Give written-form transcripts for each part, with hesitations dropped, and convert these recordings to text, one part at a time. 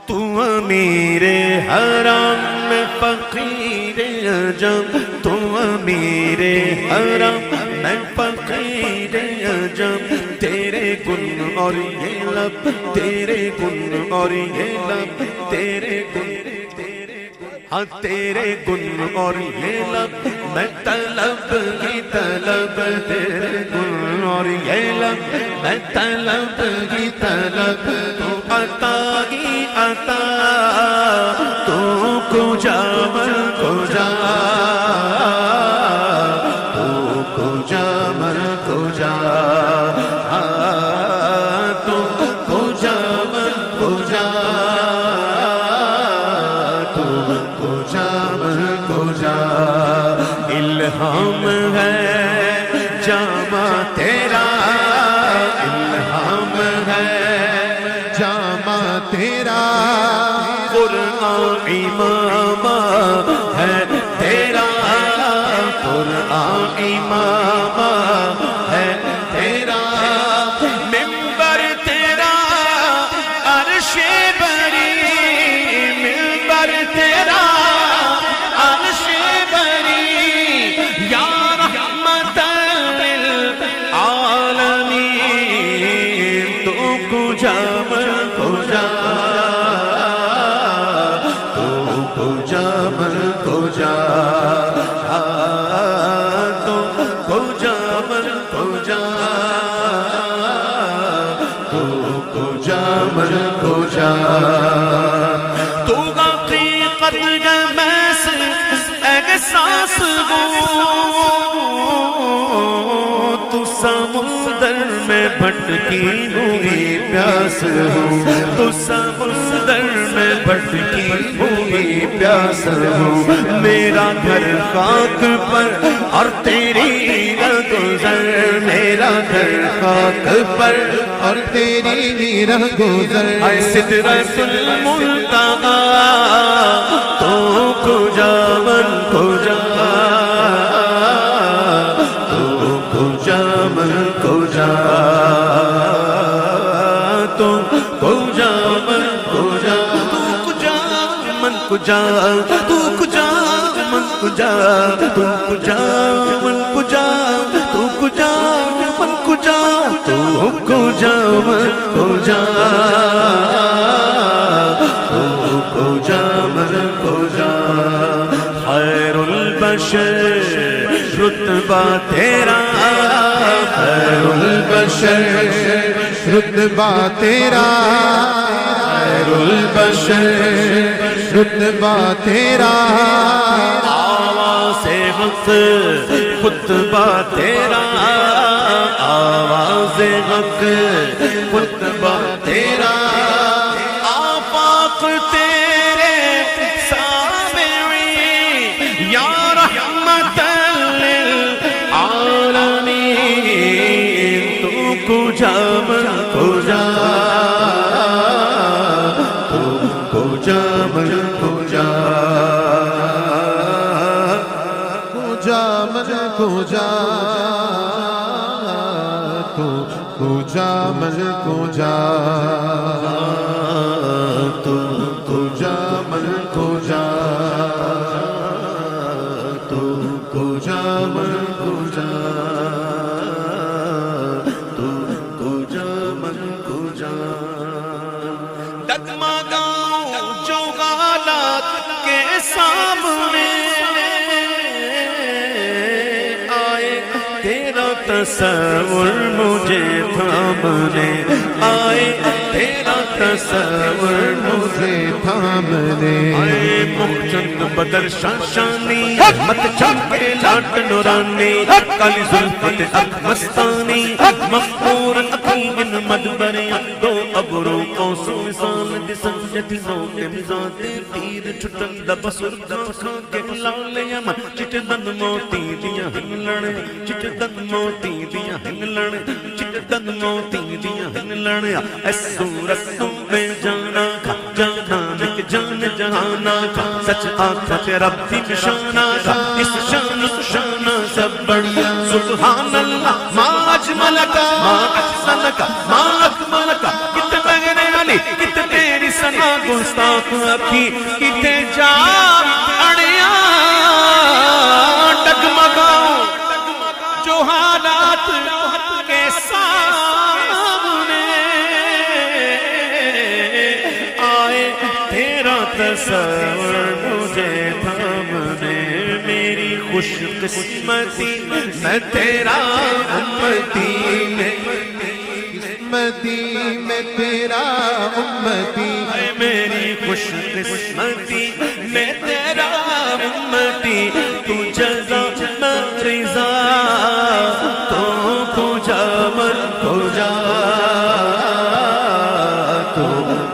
تو امیر حرم میں فقیر عجم، تو امیر حرم میں فقیر عجم، تیرے گن اور یہ لب، تیرے گن اور یہ لب، تیرے گن، ہاں تیرے گن اور یہ لب، میں طلب کی طلب، تیرے گن اور یہ لب، میں طلب کی طلب، تو عطا کی عطا، تو کجا من کجا، تو کجا من کجا، تو کجا من کجا، تو کجا من کجا، الہام ہے جامع تیرا، الہام ہے جامع تیرا، قرآن امام ہے تیرا، قرآن امام ہے تیرا، منبر تیرا عرش بری، منبر تیرا عرش بری، یا رحمت للعالمین، تو کجا من کجا، تو کجا من کجا، تو کجا من کجا، تو کجا من کجا، تو حقیقت گمس احساس ہو، تو سمندر میں بھٹکی ہوئی پیاس ہو، تو سمندر میں بھٹکی ہوئی پیاس ہو، میرا گھر خاک پر اور تیری گزر، میرا گھر خاک پر اور تیری رہ گزر، اے سدرۃ المنتہی، تو کجا من کجا، تو کجا من کجا، تو کجا من کجا، تو کجا من کجا، تو کجا من کجا، تو کجا من کجا، تو کجا من کجا، تو کجا من کجا، تو کجا من کجا، خیر البشر رتبہ تیرا، خیر البشر رتبہ تیرا، خیر البشر رتبہ تیرا، آواز حق خطبہ تیرا، آواز حق خطبہ تیرا، آفاق تیرے سامعی، یا رحمت للعالمین، تو کجا من کجا، تو کجا من کجا، کجا من کجا، تو کجا من کجا، تو کجا من کجا، تو کجا من کجا، تو کجا من کجا، ڈگمگاؤں جو حالات کے سامنے آئے، تیرا تصور مجھے تھامنے آئے، تیرا تصور مجھے تھامنے آئے، محسن بدر شاشانی، مت چمکے لاٹ نورانی، کالی زلفت اک مستانی، مغفور اقیم مدبر دو ابرو قوس مثال دسنجتی زوک مزاد تیر چھٹن دبسر دفخا کے لال یمن، چٹ دن موتی دیا ہن لڑے، چٹ دن موتی دیا ہن لڑے، چٹ دن موتی دیا ہن لڑے، اس صورت تم میں جانا کھا، جانا نک جان جہانا کھا، سچ آنکھا تے رب دی نشانہ کھا، اس شان شانہ سب بڑھیا، سبحان اللہ ما اجملکا ما احسنکا ما اکملکا، کت لگنے علی کت تیری سنا گستاخ اکھی کتے جا اڑیا ڈگمگاؤں جو حالات کے سامنے آئے تیرا تصور مجھے تھامنے میری خوش قسمتی میں تیرا امتی میں تیرا امتی اے میری خوش قسمتی میں تیرا امتی تو جزا میں رضا تو پوجا من پوجا تو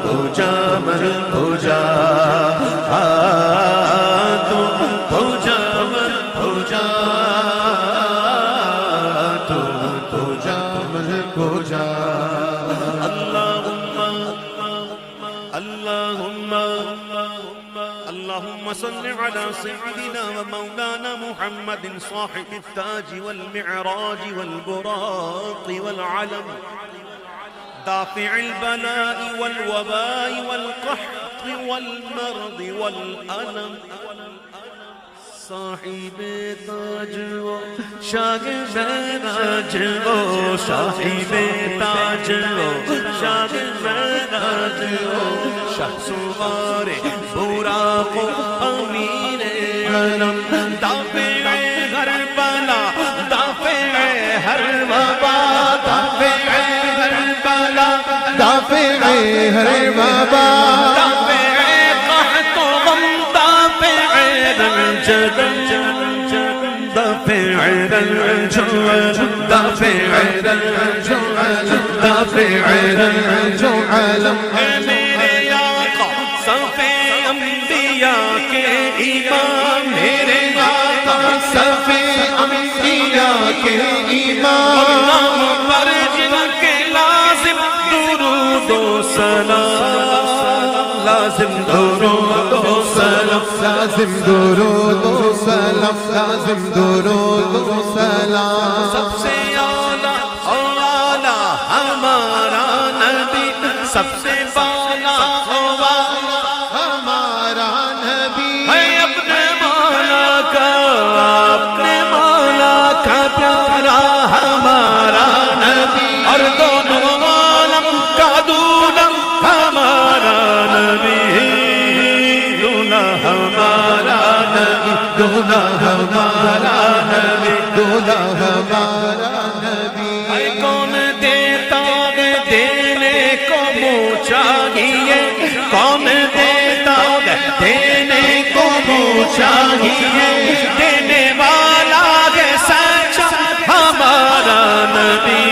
پوجا من پوجا تو پوجا من پوجا تو پوجا من پوجا اللهم صل على سيدنا ومولانا محمد صاحب التاج والمعراج والبراق والعلم دافع البلاء والوباء والقحط والمرض والألم صاحب تاج و شاہ معراج و صاحب تاج و شاہ معراج و شاہ سوار براق و امین علم دافع ہر بلا دافع ہر وبا دافع ہر بلا دافع ہر وبا دافع قحط و غم دافع رنج دافع رنج دافع رنج دافع رنج علم میرے آقا صف انبیاء کے امام میرے آقا صف انبیاء کے امام اللہ پر جن کے لازم درود و سلام لازم درود و سلام لازم درود و سلام لازم درود و سلام سب سے اعلیٰ اعلیٰ ہمارا نبی سب سے بالا ہمارا نبی ہے اپنے مولا کا پیارا ہمارا نبی اور دونوں عالم کا دولم ہمارا نبی دولا ہمارا نبی دولا ہمارا نبی دولا ہمارا نبی اے کون دیتا ہے دینے کو منہ چاہیے کون دیتا ہے دینے کو منہ چاہیے دینے والا ہے سچا ہمارا نبی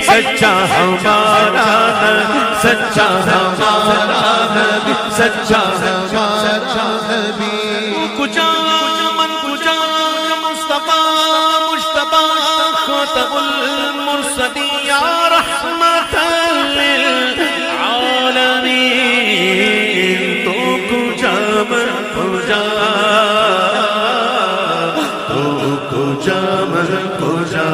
سچا ہمارا نبی سچا ہمارا نبی سچا ہمارا نبی کجا من کجا مصطفیٰ مجتبیٰ خاتم المرسلین یا رحمت للعالمین تو کجا من کجا تو کجا من کجا